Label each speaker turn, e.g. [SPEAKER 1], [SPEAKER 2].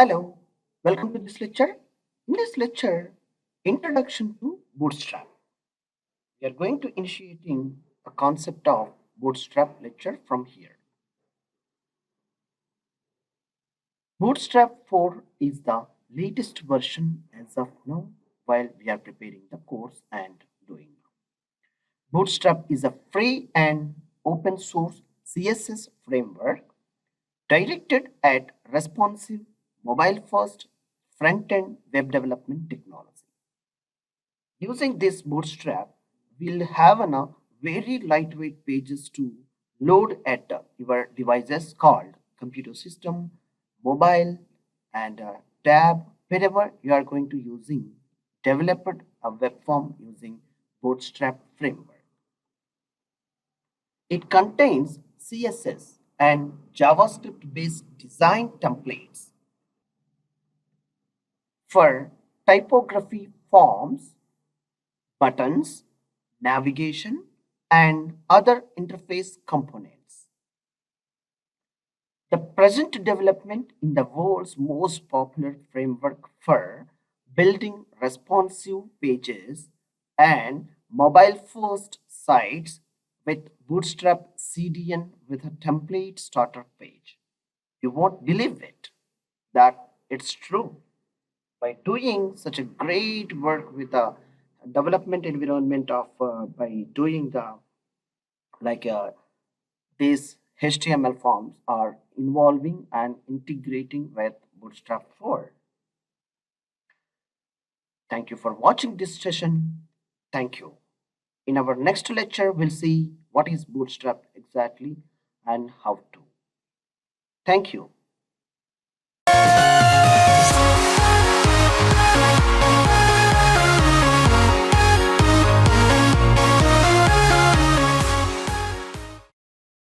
[SPEAKER 1] Hello, welcome to this lecture. In this lecture, Introduction to Bootstrap, we are going to initiating a concept of Bootstrap lecture from here. Bootstrap 4 is the latest version as of now while we are preparing the course and doing. Bootstrap is a free and open source CSS framework directed at responsive mobile first front end web development technology. Using this Bootstrap, we'll have very lightweight pages to load at your devices called computer system, mobile, and tab wherever you are going to using developed a web form using Bootstrap framework. It contains CSS and JavaScript based design templates for typography forms, buttons, navigation, and other interface components. The present development in the world's most popular framework for building responsive pages and mobile first sites with Bootstrap CDN with a template starter page. You won't believe it that it's true. By doing such a great work with the development environment of by doing the like these HTML forms are involving and integrating with Bootstrap 4. Thank you for watching this session. Thank you. In our next lecture, we'll see what is Bootstrap exactly and how to. Thank you.